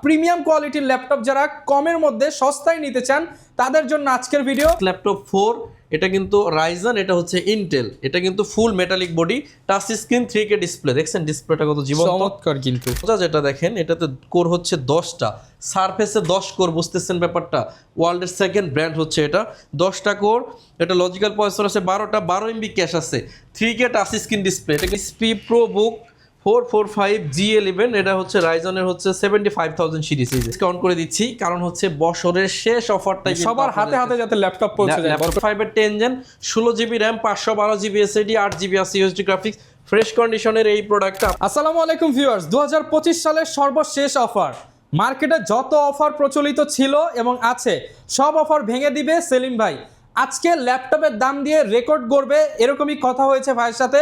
Premium কোয়ালিটির laptop যারা কমের মধ্যে সস্তায় নিতে চান তাদের জন্য আজকের ভিডিও। ল্যাপটপ 4 এটা কিন্তু রাইজন, এটা হচ্ছে ইন্টেল, এটা কিন্তু ফুল metallic body, touch screen 3K display. দেখছেন ডিসপ্লেটা কত জীবন্ত, চমৎকার। কিন্তু যেটা দেখেন এটাতে কোর হচ্ছে 10টা, সারফেসে 10 কোর, বুঝতেছেন ব্যাপারটা। ওয়ার্ল্ডের সেকেন্ড ব্র্যান্ড হচ্ছে এটা, 10টা কোর, এটা লজিক্যাল প্রসেসর আছে 12টা, 12 MB ক্যাশ আছে, 3K টাচ স্ক্রিন ডিসপ্লে। এটা SP Pro Book 445G11, এটা হচ্ছে রাইজনের হচ্ছে 75,000 সিরিজ। ডিসকাউন্ট করে দিচ্ছি কারণ হচ্ছে বছরের শেষ অফারটা সবার হাতে হাতে যাতে ল্যাপটপ পৌঁছে যায়। ল্যাপটপ 5 এর 10 gen 16GB RAM 512GB SSD 8GB USD graphics, fresh কন্ডিশনের এই প্রোডাক্টটা। আসসালামু আলাইকুম ভিউয়ার্স, 2025 সালের সর্বশেষ অফার। মার্কেটে যত অফার প্রচলিত ছিল এবং আছে সব অফার ভেঙে দিবে সেলিম ভাই। আজকে ল্যাপটপের দাম দিয়ে রেকর্ড করবে, এরকমই কথা হয়েছে ভাইয়ের সাথে।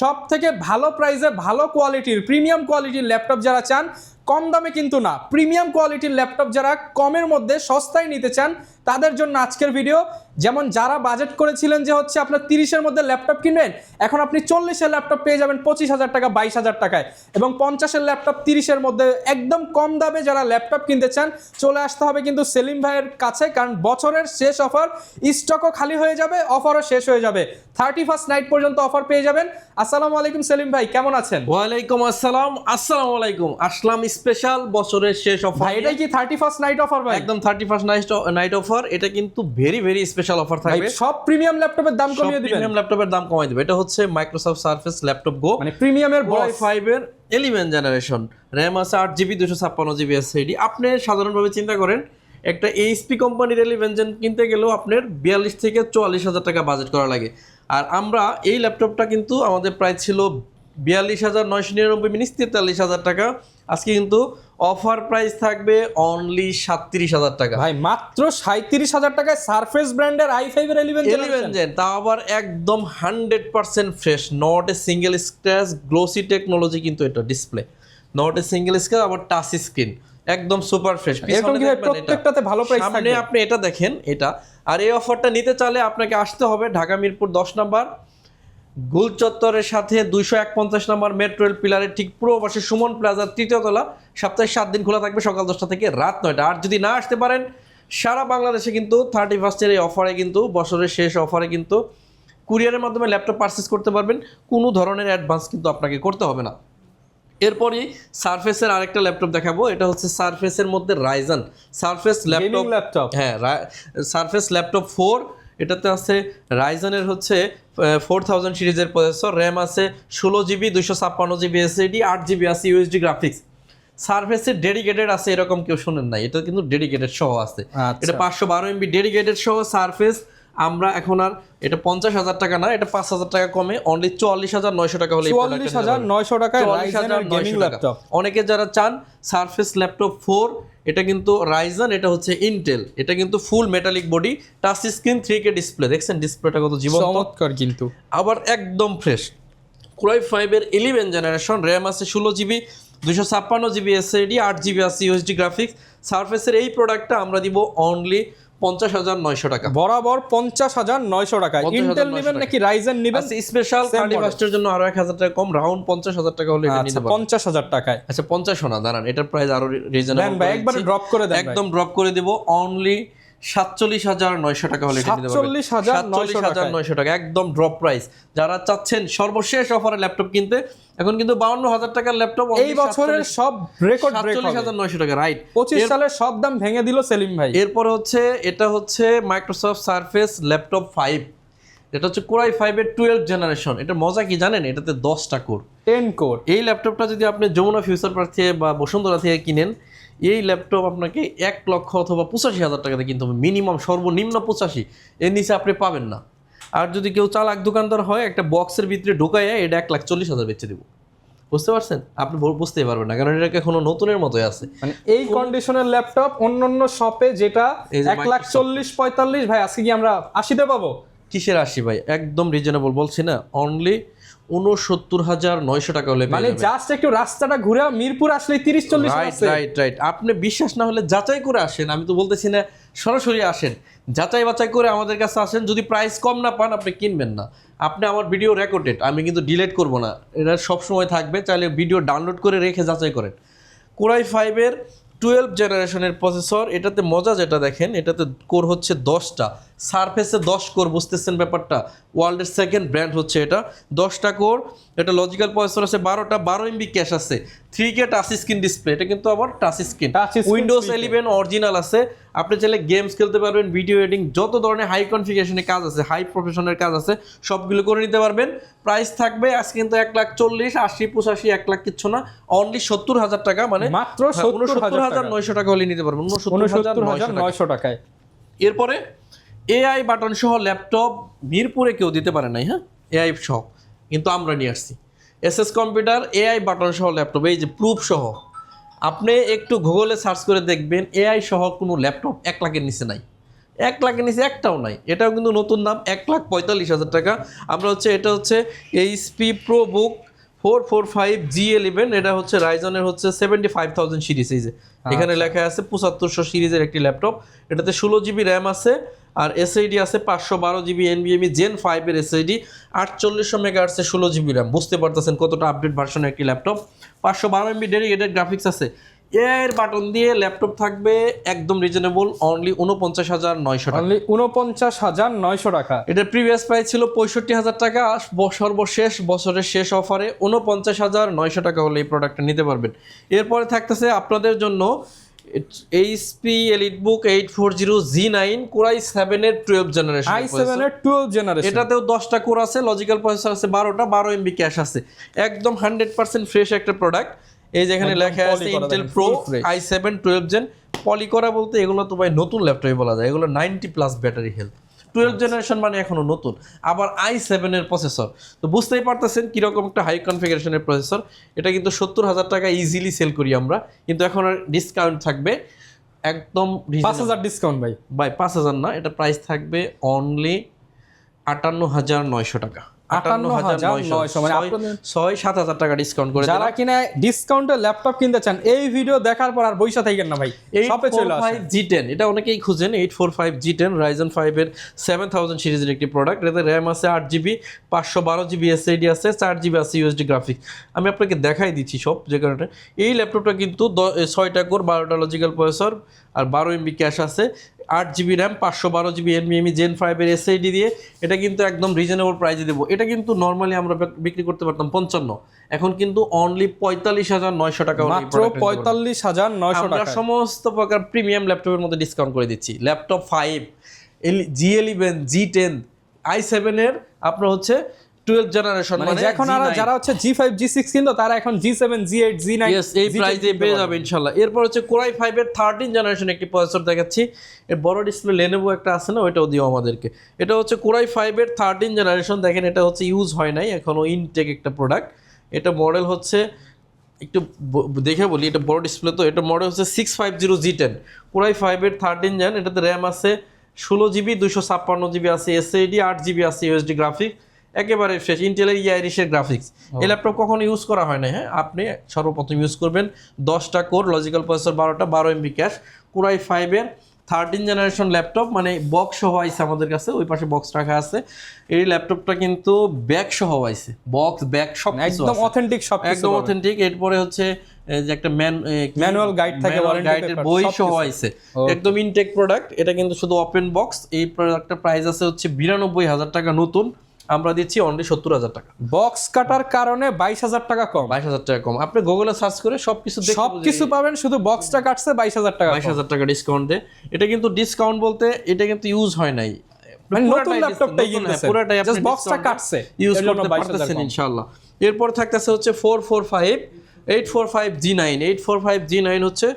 সব থেকে ভালো প্রাইসে ভালো কোয়ালিটির প্রিমিয়াম কোয়ালিটির ল্যাপটপ যারা চান, কম দামে কিন্তু না, প্রিমিয়াম কোয়ালিটির ল্যাপটপ যারা কমের মধ্যে সস্তায় নিতে চান তাদের জন্য আজকের ভিডিও। যেমন যারা বাজেট করেছিলেন যে হচ্ছে আপনার 30-এর মধ্যে ল্যাপটপ কিনবেন, এখন আপনি 40-এর ল্যাপটপ পেয়ে যাবেন 25,000 টাকা 22,000 টাকায়, এবং 50-এর ল্যাপটপ 30-এর মধ্যে একদম কম দামে যারা ল্যাপটপ কিনতে চান চলে আসতে হবে কিন্তু সেলিম ভাইয়ের কাছে। কারণ বছরের শেষ অফার, স্টকও খালি হয়ে যাবে, অফারও শেষ হয়ে যাবে। 31st নাইট পর্যন্ত অফার পেয়ে যাবেন। আসসালামু আলাইকুম সেলিম ভাই, কেমন আছেন? ওয়ালাইকুম আসসালাম। আসসালামু আলাইকুম। আসলাম স্পেশাল বছরের শেষ অফার। ভাই এটাই কি 31st নাইট অফার ভাই? একদম 31st নাইট অফার। এটা কিন্তু ভেরি স্পেশাল অফার থাকবে। সব প্রিমিয়াম ল্যাপটপের দাম কমিয়ে দিবেন। প্রিমিয়াম ল্যাপটপের দাম কমাই দিবে। এটা হচ্ছে মাইক্রোসফট সারফেস ল্যাপটপ গো, মানে প্রিমিয়ামের বস। i5 এর 11 জেনারেশন, RAM আছে 8GB 256GB SSD। আপনি সাধারণভাবে চিন্তা করেন একটা এইচপি কোম্পানির 11 জেন কিনতে গেলেও আপনার 42 থেকে 44,000 টাকা বাজেট করা লাগে। আর আমরা এই ল্যাপটপটা কিন্তু আমাদের প্রাইস ছিল 42,999 মিনিট 43,000 টাকা। আজকে কিন্তু অফার প্রাইস থাকবে অনলি 37,000 টাকা। ভাই মাত্র 37,000 টাকায় সারফেস ব্র্যান্ডের i5 এর 11 জেন, তা আবার একদম 100% fresh, not a single scratch, glossy technology কিন্তু এটা display, not a single scratch, আবার টাচ স্ক্রিন, একদম সুপার ফ্রেশ। এরকম কি প্রত্যেকটাতে ভালো প্রাইস থাকবে? সামনে আপনি এটা দেখেন এটা। আর এই অফারটা নিতে চাইলে আপনাকে আসতে হবে ঢাকা মিরপুর 10 নম্বর গোল চত্বরের সাথে 251 নম্বর মেট্রো রেল পিলারের ঠিক পূর্ব পাশে সুমন প্লাজার 3য় তলা। সপ্তাহে 7 দিন খোলা থাকবে, সকাল 10টা থেকে রাত 9টা। আর যদি না আসতে পারেন, সারা বাংলাদেশে কিন্তু 31st এই অফারে কিন্তু বছরের শেষ অফারে কিন্তু কুরিয়ারের মাধ্যমে ল্যাপটপ পারচেস করতে পারবেন। কোনো ধরনের অ্যাডভান্স কিন্তু আপনাকে করতে হবে না। এরপরই সারফেসের আরেকটা ল্যাপটপ দেখাবো। এটা হচ্ছে সারফেসের মধ্যে রাইজন সারফেস ল্যাপটপ। হ্যাঁ, সারফেস ল্যাপটপ 4, এটাতে আছে রাইজনের হচ্ছে 4000 সিরিজের প্রসেসর, র্যাম আছে 16GB 256GB SSD 8GB আছে USD গ্রাফিক্স। সারফেসের ডেডিকেটেড আছে এরকম কেউ শোনেন নাই, এটা কিন্তু ডেডিকেটেড সহ আছে। এটা 512 MB ডেডিকেটেড সহ সারফেস। আমরা এখন আর এটা 50,000 টাকা না, এটা 5,000 টাকা কমে অনলি 44,900 টাকা হলে 44,900 টাকায় রাইজেনের গেমিং ল্যাপটপ। অনেকে যারা চান সারফেস ল্যাপটপ 4, এটা কিন্তু রাইজন, এটা হচ্ছে ইন্টেল, এটা কিন্তু ফুল metallic body, touch screen 3K display. দেখছেন ডিসপ্লেটা কত জীবন্ত, চমৎকার। কিন্তু আবার একদম ফ্রেশ। i5 এর 11 জেনারেশন, RAM আছে 16GB 256GB SSD 8GB আছে USD গ্রাফিক্স। সারফেসের এই প্রোডাক্টটা আমরা দিব অনলি 50,900 টাকা, বরাবর 50,900 টাকা। ইন্টেল নেবেন নাকি রাইজেন নেবেন? স্পেশাল 31st এর জন্য আরো 1,000 টাকা কম, রাউন্ড 50,000 টাকা হলে এটা নিতে পারবেন। 50,000 টাকায়। আচ্ছা 50 না, দাঁড়ান, এটার প্রাইস আরো রিজনেবল ভাই একবার ড্রপ করে দেন, একদম ড্রপ করে দিব অনলি 47,900 টাকা হলে এটা নিতে পারবেন। 47,900 টাকা একদম ড্রপ প্রাইস। যারা চাচ্ছেন সর্বশেষ অফারে ল্যাপটপ কিনতে, এখন কিন্তু 52,000 টাকার ল্যাপটপ এই বছরের সব রেকর্ড ব্রেক হবে। 47,900 টাকা, রাইট। 25 সালের সব দাম ভেঙে দিল সেলিম ভাই। এরপর হচ্ছে এটা হচ্ছে মাইক্রোসফট সারফেস ল্যাপটপ 5, এটা হচ্ছে কোর i5 এর 12 জেনারেশন। এটার মজা কি জানেন? এটাতে 10টা কোর, 10 কোর। এই ল্যাপটপটা যদি আপনি যমুনা ফিউচার পার্ক থেকে বা বসুন্ধরা থেকে কিনেন, এই ল্যাপটপ আপনাকে 1 লক্ষ অথবা 85,000 টাকাতে কিনতে হবে, মিনিমাম সর্বনিম্ন 85, এর নিচে আপনি পাবেন না। আর যদি কেউ চালাক দোকানদার হয়, একটা বক্সের ভিতরে ঢুকাইয়া এটা 1,40,000 বেচে দেবো। বুঝতে পারছেন? আপনি বুঝতেই পারবেন না, কারণ এটা এখনো নতুনের মতোই আছে। মানে এই কন্ডিশনের ল্যাপটপ অন্যান্য শপে যেটা 1,40,45, ভাই আজকে কি আমরা 80-তে পাবো? কিসের 80 ভাই, একদম রিজনেবল বলছি না, অনলি 69,900 টাকা হলে মানে জাস্ট একটু রাস্তাটা ঘুরে মিরপুর আসলে 30-40 আছে। রাইট। আপনি বিশ্বাস না হলে যাচাই করে আসেন, আমি তো বলতেছি না সরাসরি আসেন, যাচাই বাছাই করে আমাদের কাছে আসেন। যদি প্রাইস কম না পান আপনি কিনবেন না। আপনি আমার ভিডিও রেকর্ডেড, আমি কিন্তু ডিলিট করব না, এটা সব সময় থাকবে, চাইলে ভিডিও ডাউনলোড করে রেখে যাচাই করেন। কোর i5 এর 12 জেনারেশনের প্রসেসর। এটাতে মজা যেটা দেখেন, এটাতে কোর হচ্ছে 10টা, সারফেসে 10 কোর, বুঝতেছেন ব্যাপারটা, ওয়ার্ল্ডের সেকেন্ড ব্র্যান্ড হচ্ছে এটা, 10টা কোর। এটা লজিক্যাল প্রসেসর আছে 12টা, 12 MB ক্যাশ আছে, 3K টাচ স্ক্রিন ডিসপ্লে, এটা কিন্তু আবার টাচ স্ক্রিন, উইন্ডোজ 11 অরিজিনাল আছে। আপনি চাইলে গেমস খেলতে পারবেন, ভিডিও এডিটিং, যত ধরনের হাই কনফিগারেশনের কাজ আছে, হাই প্রফেশনের কাজ আছে, সবগুলো করে নিতে পারবেন। প্রাইস থাকবে আজকে কিন্তু 1,40,000, 80, 85, 1 লাখ কিচ্ছু না, অনলি 70,000 টাকা, মানে মাত্র 70,900 টাকা হলে নিতে পারবেন, 69,900 টাকায়। এরপরে এআই বাটন সহ ল্যাপটপ মিরপুরে কেউ দিতে পারে নাই, হ্যাঁ, এআই সহ, কিন্তু আমরা নিয়ে আসছি এসএস কম্পিউটার এআই বাটন সহ ল্যাপটপ, এই যে প্রুফ সহ। আপনি একটু গুগলে সার্চ করে দেখবেন এআই সহ কোনো ল্যাপটপ 1 লাখের নিচে নাই, 1 লাখের নিচে একটাও নাই। এটাও কিন্তু নতুন দাম 1,45,000 টাকা। আমরা হচ্ছে এটা হচ্ছে এইচপি প্রোবুক 445 G11, এটা হচ্ছে রাইজনের হচ্ছে 75,000 সিরিজ, এই যে এখানে লেখা আছে 7500 সিরিজের একটি ল্যাপটপ। এটাতে 16 GB র্যাম আছে, আর এসএইডি আছে 512 GB NVMe Gen 5 এর এসএইডি, 4800 মেগাহার্টসের 16 GB র্যাম। বুঝতে পারতেছেন কতটা আপডেট ভার্সনের একটি ল্যাপটপ। 512 MB ডেডিকেটেড গ্রাফিক্স আছে। এর বাটন দিয়ে ল্যাপটপ থাকবে একদম রিজনেবল, অনলি 49,900 টাকা। অনলি 49,900 টাকা। এটার প্রিভিয়াস প্রাইস ছিল 65,000 টাকা, সর্বশেষ বছরের শেষ অফারে 49,900 টাকা হলে এই প্রোডাক্টটা নিতে পারবেন। এরপরে থাকতেছে আপনাদের জন্য HP EliteBook 840 G9 Core i7 এর 12 জেনারেশন, i7 এর 12 জেনারেশন। এটাতেও 10টা কোর আছে, লজিক্যাল প্রসেসর আছে 12টা, 12 MB ক্যাশ আছে, একদম 100% ফ্রেশ একটা প্রোডাক্ট। এই যেখানে লেখা আছে ইন্টেল প্রো i7 12 জেন। পলি করা বলতে এগুলো তো ভাই নতুন ল্যাপটপে বলা যায়, এগুলো 90+ ব্যাটারি হেলথ, 12 জেনারেশন মানে এখনো নতুন, আবার i7 এর প্রসেসর। তো বুঝতেই পারতেছেন কিরকম একটা হাই কনফিগারেশনের প্রসেসর। এটা কিন্তু 70,000 টাকা ইজিলি সেল করি আমরা, কিন্তু এখন আর ডিসকাউন্ট থাকবে একদম 5,000 ডিসকাউন্ট ভাই। 5,000 না, এটা প্রাইস থাকবে অনলি 58,900 টাকা। 58,900 মানে আপনাদের 6-7,000 টাকা ডিসকাউন্ট করে। যারা কিনা ডিসকাউন্টে ল্যাপটপ কিনতে চান, এই ভিডিও দেখার পর আর বইসা থাকেন না ভাই, শপে চলে আসেন। 845 G10, এটা অনেকেই খুঁজেন। 845 G10 Ryzen 5 এর 7000 সিরিজের একটি প্রোডাক্ট। এতে র্যাম আছে 8GB, 512 GB এসএসডি আছে, 4GB আছে ইউএসডি গ্রাফিক্স। আমি আপনাকে দেখাই দিচ্ছি সব যে কারণে। এই ল্যাপটপটা কিন্তু 6টা কোর, 12টা লজিক্যাল প্রসেসর, আর 12 MB ক্যাশ আছে, 8GB RAM, 512 GB NVMe Gen 5 এর এসএসডি দিয়ে। এটা কিন্তু একদম রিজনেবল প্রাইসে দেবো। এটা কিন্তু নর্মালি আমরা বিক্রি করতে পারতাম 55, এখন কিন্তু অনলি 45,900 টাকা। মাত্র 45,900 আমরা টাকা। সমস্ত প্রকার প্রিমিয়াম ল্যাপটপের মধ্যে ডিসকাউন্ট করে দিচ্ছি। ল্যাপটপ 5 G11 G10 i7 এর আপনার হচ্ছে 12 জেনারেশন, মানে এখন আর যারা হচ্ছে G5 G6 কিন্তু তারা এখন G7 G8 G9 এই প্রাইসে পেয়ে যাবে ইনশাআল্লাহ। এরপর হচ্ছে Core i5 এর 13 জেনারেশন একটি প্রসেসর দেখাচ্ছি। এর বড় ডিসপ্লে Lenovo একটা আছে না, ওইটাও দিও আমাদেরকে। এটা হচ্ছে Core i5 এর 13 জেনারেশন। দেখেন এটা হচ্ছে ইউজ হয় নাই এখনো, ইনটেক একটা প্রোডাক্ট। এটা মডেল হচ্ছে একটু দেখে বলি, এটা বড় ডিসপ্লে তো। এটা মডেল হচ্ছে 650 G10 Core i5 এর 13 জেন। এটাতে র্যাম আছে 16GB, 256GB আছে এসএসডি, 8GB আছে ইউএসডি গ্রাফিক্স, একেবারে ফ্রেশ ইন্টেলের আইরিশের গ্রাফিক্স। এই ল্যাপটপ কখনো ইউজ করা হয় না, হ্যাঁ, আপনি সর্বপ্রথম ইউজ করবেন। 10টা কোর, লজিক্যাল প্রসেসর 12টা, 12 MB ক্যাশ, Core i5 এর 13 জেনারেশন ল্যাপটপ, মানে বক্স সহ আইছে আমাদের কাছে, ওই পাশে বক্স রাখা আছে। এই ল্যাপটপটা কিন্তু ব্যাগ সহ আইছে, বক্স ব্যাগ সব একদম অথেন্টিক, সব একদম অথেন্টিক। এরপরে হচ্ছে যে একটা ম্যানুয়াল গাইড থাকে, গাইডের বই সহ আইছে, একদম ইনটেক প্রোডাক্ট। এটা কিন্তু শুধু ওপেন বক্স। এই প্রোডাক্টের প্রাইস আছে হচ্ছে 92,000 টাকা নতুন, আমরা দিচ্ছি অনলি 70,000 টাকা। বক্স কাটার কারণে 22,000 টাকা কম। 22,000 টাকা কম। আপনি গুগলে সার্চ করে সবকিছু পাবেন, শুধু বক্সটা কাটছে 22,000 টাকা, 22,000 টাকা ডিসকাউন্টে। এটা কিন্তু ডিসকাউন্ট বলতে এটা কিন্তু ইউজ হয় নাই, মানে নতুন ল্যাপটপটাই কিনতেছেন, পুরোটাই আপনি জাস্ট বক্সটা কাটছে, ইউজ করতে পারতেছেন ইনশাআল্লাহ। এরপর থাকতেছে হচ্ছে 845 G9 845 G9 হচ্ছে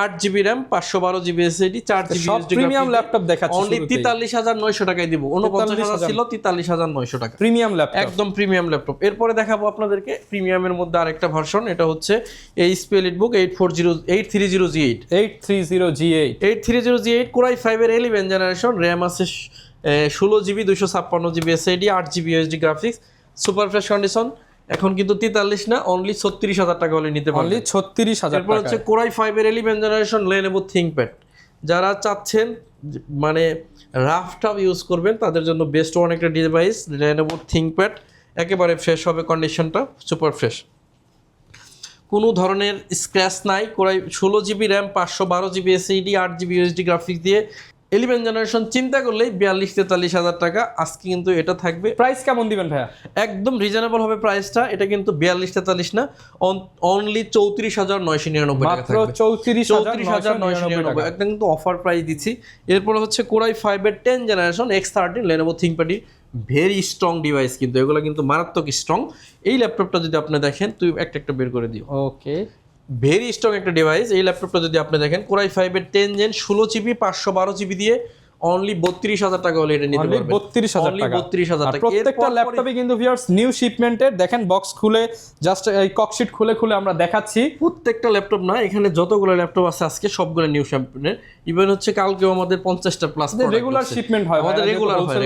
8GB RAM, 512GB SSD, 4GB SSD. Premium laptop দেখাচ্ছি, অনলি 43,900 টাকায় দিব। 49,000 ছিল, 43,900 টাকা প্রিমিয়াম ল্যাপটপ, একদম প্রিমিয়াম ল্যাপটপ। এরপরে দেখাবো আপনাদেরকে প্রিমিয়ামের মধ্যে আরেকটা ভার্সন। এটা হচ্ছে HP EliteBook 830 G8 830 G8 Core i5 এর 11 জেনারেশন। র্যাম আছে 16GB, 256GB SSD, 8GB USD graphics, super fresh condition. এখন কিন্তু 43 না, অনলি 36,000 টাকা হলে নিতে পারবেন, অনলি 36,000 টাকা। এরপর হচ্ছে Core i5 এর 11 জেনারেশন Lenovo ThinkPad। যারা চাচ্ছেন মানে রাফ টাফ ইউজ করবেন তাদের জন্য বেস্ট ওয়ান একটা ডিভাইস Lenovo ThinkPad, একেবারে ফ্রেশ হবে কন্ডিশনটা, সুপার ফ্রেশ। কোনো ধরনের স্ক্র্যাচ নাই। Core i 16GB RAM, 512GB SSD, 8GB USD graphics দিয়ে 11 জেনারেশন চিন্তা করলেই 42-43 হাজার টাকা। আজকে কিন্তু এটা থাকবে। প্রাইস কেমন দিবেন ভাইয়া? একদম রিজনেবল হবে প্রাইসটা। এটা কিন্তু 42-43 না, অনলি 34,999 টাকা থাকবে। মাত্র 34,999 একটা কিন্তু অফার প্রাইস দিচ্ছি। এরপর হচ্ছে core i 5 10 generation X13 Lenovo ThinkPad, very strong device, কিন্তু এগুলো কিন্তু মারাত্মক স্ট্রং। এই ল্যাপটপটা যদি আপনি দেখেন, তুই একটা বের করে দিও। ওকে, ভেরি স্ট্রং একটা ডিভাইস। এই ল্যাপটপটা যদি আপনি দেখেন, কোরাই 5 10 জেন 16GB 512GB দিয়ে অনলি 32,000 টাকা হলে এটা নিতে পারবেন। 32,000 টাকা। 32,000 টাকা। প্রত্যেকটা ল্যাপটপে কিন্তু ভিউয়ার্স নিউ শিপমেন্টের, দেখেন বক্স খুলে জাস্ট এই ককশিট খুলে খুলে আমরা দেখাচ্ছি। প্রত্যেকটা ল্যাপটপ না, এখানে যতগুলো ল্যাপটপ আছে আজকে সবগুলো নিউ শিপমেন্টের। ইভেন হচ্ছে কালকেও আমাদের 50টা প্লাস রেগুলার শিপমেন্ট হয়, আমাদের রেগুলার হয়,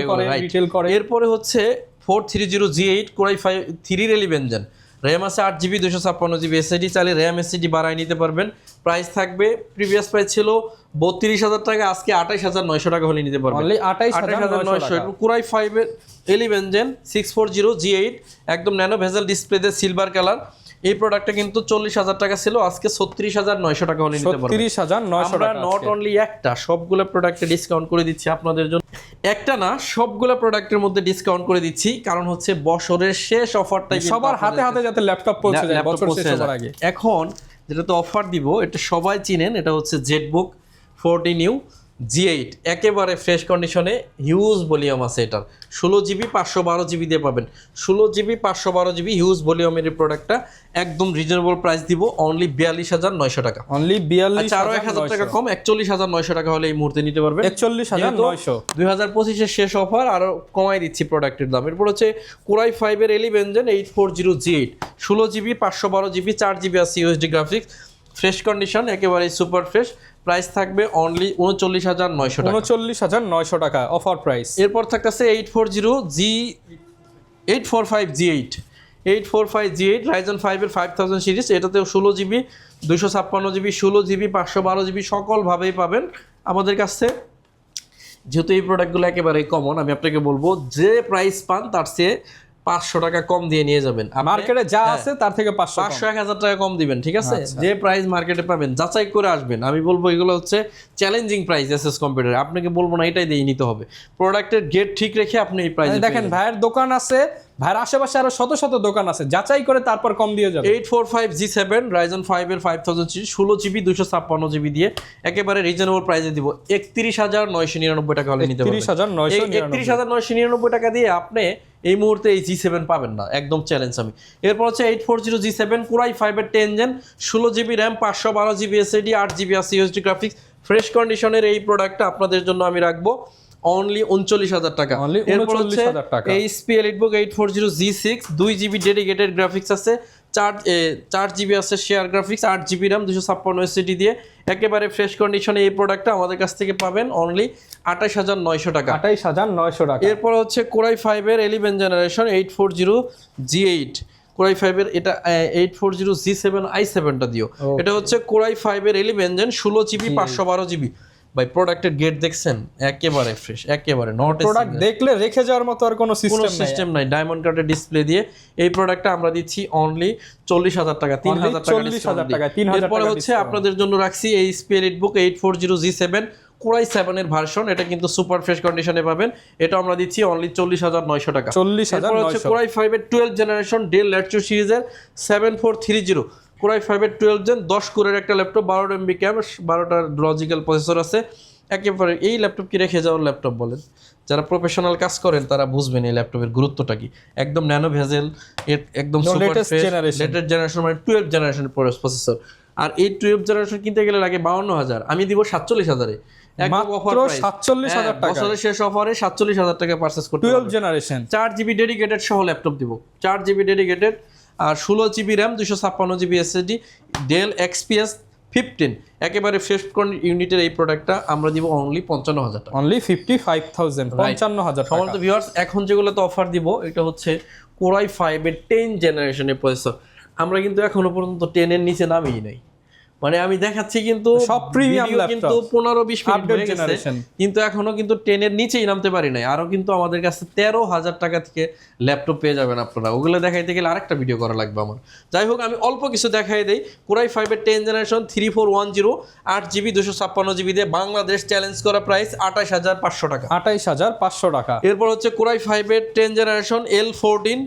রিটেল করে। এরপরে হচ্ছে 430G8 কোরাই 3 11 জেন, র্যাম আছে 8GB 256GB SSD, চাইলে র্যাম SSD বাড়াই নিতে পারবেন। প্রাইস থাকবে, প্রিভিয়াস প্রাইস ছিল 32,000 টাকা, আজকে 28,900 টাকা হলে নিতে পারবেন। অনলি 28,900। কোরাই 5 11 জেন 640G8 একদম ন্যানো ভেজেল ডিসপ্লেতে সিলভার কালার। এই প্রোডাক্টটা কিন্তু 40,000 টাকা ছিল, আজকে 36,900 টাকা হলে নিতে পারবেন। 36,900 আমরা টাকা। নট অনলি একটা, সবগুলো প্রোডাক্টে ডিসকাউন্ট করে দিচ্ছি আপনাদের জন্য। একটা না, সবগুলো প্রোডাক্টের মধ্যে ডিসকাউন্ট করে দিচ্ছি, কারণ হচ্ছে বছরের শেষ অফারটাই সবার হাতে হাতে যাতে ল্যাপটপ পৌঁছে যায় বছর শেষ হওয়ার আগে। এখন যেটা তো অফার দিব, এটা সবাই চিনেন, এটা হচ্ছে জেটবুক 40 নিউ G8, একেবারে ফ্রেশ কন্ডিশনে, হিউজ ভলিউম আছে এটার। 16GB 512GB দিয়ে পাবেন। 16GB 512GB হিউজ ভলিউমের এই প্রোডাক্টটা একদম রিজনেবল প্রাইস দিব, অনলি 42,900 টাকা। অনলি 42,900। আরো 1,000 টাকা কম, 41,900 টাকা হলে এই মুহূর্তে নিতে পারবেন। 41,900। 2025-এর শেষ অফার, আরো কমাই দিচ্ছি প্রোডাক্টের দাম। এরপর হচ্ছে core i 5 11 gen 840G8, 16GB 512GB 4GB আছে USD গ্রাফিক্স, ফ্রেশ কন্ডিশন, একেবারে সুপার ফ্রেশ। প্রাইস থাকবে অনলি 39,900 টাকা। 39,900 টাকা অফার প্রাইস। এরপর থাকতেছে 845G8 Ryzen 5 এর 5000 সিরিজ, এটাতেও 16GB 256GB 16GB 512GB সকলভাবেই পাবেন আমাদের কাছে। যেহেতু এই প্রোডাক্টগুলো একেবারে কমন, আমি আপনাকে বলবো যে প্রাইস পান তার চেয়ে 500 টাকা কম দিয়ে নিয়ে যাবেন। মার্কেটে যা আছে তার থেকে 500-1000 টাকা কম দিবেন, ঠিক আছে? যে প্রাইস মার্কেটে পাবেন যাচাই করে আসবেন। আমি বলবো এগুলো হচ্ছে চ্যালেঞ্জিং প্রাইস এসএস কম্পিউটার, আপনাকে বলবো না এটাই দিয়ে নিতে হবে। প্রোডাক্টের গেট ঠিক রেখে আপনি এই প্রাইসে দেখেন ভাইয়ের দোকান আছে, ভাইয়ের আশেপাশে আরো শত শত দোকান আছে, যাচাই করে তারপর কম দিয়ে যাবে। 845G7 Ryzen 5 এর 5000 সিরিজ 16GB 256GB দিয়ে একেবারে রিজনেবল প্রাইসে দিব, 31,999 টাকা হলে নিতে পারবেন। 31,999 টাকা দিয়ে আপনি এই মুহূর্তে এই G7 পাবেন না, একদম চ্যালেঞ্জ আমি। এরপর হচ্ছে 840G7 কোরাই 5 এর 10 gen 16GB RAM 512GB SSD 8GB আছে USD গ্রাফিক্স, ফ্রেশ কন্ডিশনের এই প্রোডাক্টটা আপনাদের জন্য আমি রাখবো অনলি 39,000 টাকা। এরপর হচ্ছে HP EliteBook 840G6 2GB dedicated graphics আছে, 4GB আছে share graphics, 8GB RAM 256 SSD দিয়ে একেবারে ফ্রেশ কন্ডিশনে এই প্রোডাক্টটা আমাদের কাছ থেকে পাবেন অনলি 28,900 টাকা। 28,900 টাকা। এরপর হচ্ছে কোরাই 5 এর 11 জেনারেশন 840G8 কোরাই 5 এর, এটা 840G7 i7টা দিও। এটা হচ্ছে কোরাই 5 এর 11 জেন 16GB 512GB। ভাই প্রোডাক্টের গেট দেখছেন, একেবারে ফ্রেশ, একেবারে নট প্রোডাক্ট দেখলে রেখে যাওয়ার মতো আর কোনো সিস্টেম নাই। ডায়মন্ড কাটের ডিসপ্লে দিয়ে এই প্রোডাক্টটা আমরা দিচ্ছি অনলি 40,000 টাকা, 3,000 টাকা। এরপরে হচ্ছে আপনাদের জন্য রাখছি এই HP EliteBook 840G7 কোরাই 7 এর ভার্সন, এটা কিন্তু সুপার ফ্রেশ কন্ডিশনে পাবেন। এটা আমরা দিচ্ছি অনলি 40,900 টাকা। 40,900। হচ্ছে কোরাই 5 এর 12 জেনারেশন ডেল ল্যাটিটিউড সিরিজের 7430 কোরাই 5 এর 12 জেন 10 কোরের একটা ল্যাপটপ, 12 MB ক্যাম, 12টার লজিক্যাল প্রসেসর আছে। একেবারে এই ল্যাপটপ কি রেখে যাওয়ার ল্যাপটপ বলেন? যারা প্রফেশনাল কাজ করেন তারা বুঝবেন এই ল্যাপটপের গুরুত্বটা কি। একদম ন্যানো ভেজেল, একদম সুপার ফ্রেশ লেটেস্ট জেনারেশন, মানে 12 জেনারেশনের প্রসেসর। আর এই 12 জেনারেশন কিনতে গেলে লাগে 52,000, আমি দিব 47,000-এ। একদম অফার প্রাইস 47,000 টাকা। বছরের শেষ অফারে 47,000 টাকা পারচেজ করতে পারবেন। 12 জেনারেশন 4GB ডেডিকেটেড সহ ল্যাপটপ দিব, 4GB ডেডিকেটেড আর 16GB RAM 256GB SSD Dell XPS 15 একেবারে ফ্রেশ ইউনিটের এই প্রোডাক্টটা আমরা দিব অনলি 55,000 টাকা। অনলি 55,000, 55,000 টাকা। সম্মানিত ভিউয়ার্স, এখন যেগুলো তো অফার দিব এটা হচ্ছে কোরাই 5 এর 10 জেনারেশনের প্রসেসর। আমরা কিন্তু এখনো পর্যন্ত 10 এর নিচে নামিই নাই। মানে আমি দেখাচ্ছি কিন্তু সব প্রিমিয়াম video ল্যাপটপ কিন্তু 15-20 মিনিট আপডেট হয়ে গেছে, জেনারেশন, কিন্তু এখনো কিন্তু 10 এর নিচেই নামতে পারি নাই। আরো কিন্তু আমাদের কাছে 13,000 টাকা থেকে ল্যাপটপ পেয়ে যাবেন আপনারা। ওগুলো দেখাইতে গেলে আরেকটা ভিডিও করা লাগবে আমার। যাই হোক, আমি অল্প কিছু দেখাই দেই। কোরাই 5 এর 10 জেনারেশন 3410 8GB 256GB দিয়ে বাংলাদেশ চ্যালেঞ্জ করা প্রাইস 28,500 টাকা। 28,500 টাকা। এরপর হচ্ছে কোরাই 5 এর 10 জেনারেশন L14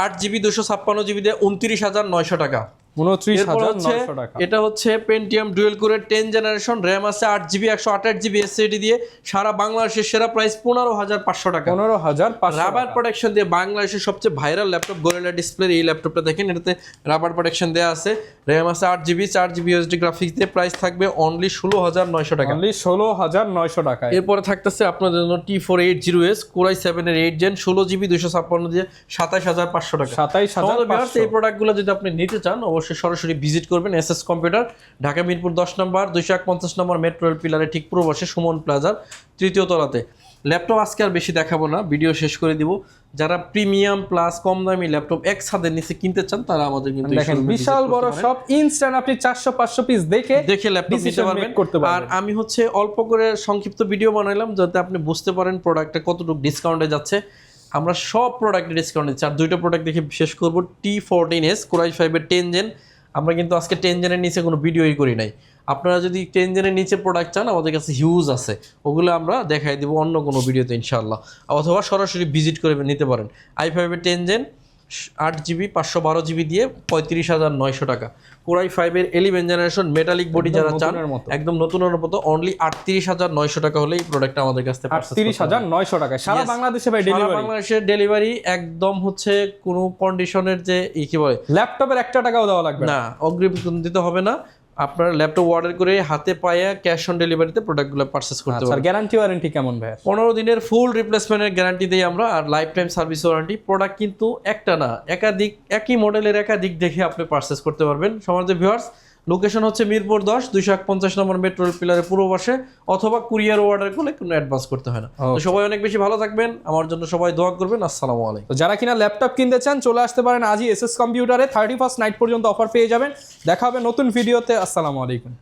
8GB 256GB দিয়ে 29,900 টাকা। এরপর হচ্ছে 29,900 টাকা। এটা হচ্ছে পেন্টিয়াম ডুয়েল কোরের 10 জেনারেশন, র্যাম আছে 8GB 128GB এসএসডি দিয়ে সারা বাংলাদেশের সেরা প্রাইস 15,500 টাকা। 15,500 রাবার প্রোটেকশন দিয়ে বাংলাদেশের সবচেয়ে ভাইরাল ল্যাপটপ গোরিলা ডিসপ্লে এই ল্যাপটপটা দেখেন, এটাতে রাবার প্রোটেকশন দেওয়া আছে, র্যাম আছে 8GB 4GB ইউএসডি গ্রাফিক্স দিয়ে প্রাইস থাকবে অনলি 16,900 টাকা। অনলি 16,900 টাকা। এরপরে থাকতেছে আপনাদের জন্য T480S কোরাই 7 এর 8 জেন 16GB 256 দিয়ে 27,500 টাকা। 27,500। এই প্রোডাক্টগুলো যদি আপনি নিতে চান অবশ্যই সরাসরি ভিজিট করবেন এসএস কম্পিউটার, ঢাকা মিরপুর 10 নম্বর 251 নম্বর মেট্রো রেল পিলারের ঠিক পূর্ব পাশে সুমন প্লাজার 3য় তলাতে। ল্যাপটপ আজকে আর বেশি দেখাবো না, ভিডিও শেষ করে দিব। যারা প্রিমিয়াম প্লাস কম দামি ল্যাপটপ এক ছাদের নিচে কিনতে চান তারা আমাদের কিন্তু দেখেন বিশাল বড় সব ইনস্ট্যান্ট, আপনি 400-500 পিস দেখে ল্যাপটপ নিতে পারবেন। আর আমি হচ্ছে অল্প করে সংক্ষিপ্ত ভিডিও বানাইলাম যাতে আপনি বুঝতে পারেন প্রোডাক্টটা কতটুকু ডিসকাউন্টে যাচ্ছে। আমরা সব প্রোডাক্টে ডিসকাউন্ট দিচ্ছি। আর দুইটা প্রোডাক্ট দেখে শেষ করব, T14S কোরাই 5 এর 10 জেন। আমরা কিন্তু আজকে 10 জেনের নিচে কোনো ভিডিওই করি নাই। আপনারা যদি 10 জেনের নিচে প্রোডাক্ট চান আমাদের কাছে হিউজ আছে, ওগুলো আমরা দেখাই দিব অন্য কোনো ভিডিওতে ইনশাআল্লাহ, অথবা সরাসরি ভিজিট করে নিতে পারেন। i5 এর 10 জেন 8GB 512GB দিয়ে 35,900 টাকা। কোরাই 5 এর 11 জেনারেশন মেটালিক বডি যারা চান একদম নতুনের মতো অনলি 38,900 টাকা হলে এই প্রোডাক্টটা আমাদের কাছে 38,900 টাকা সারা বাংলাদেশে ভাই ডেলিভারি। বাংলাদেশের ডেলিভারি একদম হচ্ছে কোনো কন্ডিশনের যে কি বলে ল্যাপটপের 1 টাকাও দেওয়া লাগবে না, অগ্রিম দিতে হবে না। আপনার ল্যাপটপ অর্ডার করে হাতে পায়ে ক্যাশ অন ডেলিভারিতে প্রোডাক্টগুলো পারচেজ করতে পারবেন। গ্যারান্টি ওয়ারেন্টি কেমন ভাই? 15 দিনের ফুল রিপ্লেসমেন্টের গ্যারান্টি দেই আমরা, আর lifetime service warranty. Product কিন্তু একটা না, একাধিক একই মডেলের একাধিক দেখে আপনি পারচেজ করতে পারবেন। সমাজ ভিউয়ার্স, লোকেশন হচ্ছে মিরপুর 10 251 নম্বর মেট্রো রেল পিলারের পূর্ব পাশে, অথবা কুরিয়ার অর্ডার করলে কোনো অ্যাডভান্স করতে হয় না। তো সবাই অনেক বেশি ভালো থাকবেন, আমার জন্য সবাই দোয়া করবেন। আসসালামু আলাইকুম। তো যারা কিনা ল্যাপটপ কিনতে চান চলে আসতে পারেন আজই এসএস কম্পিউটারে, 31st নাইট পর্যন্ত অফার পেয়ে যাবেন। দেখা হবে নতুন ভিডিওতে। আসসালামু আলাইকুম।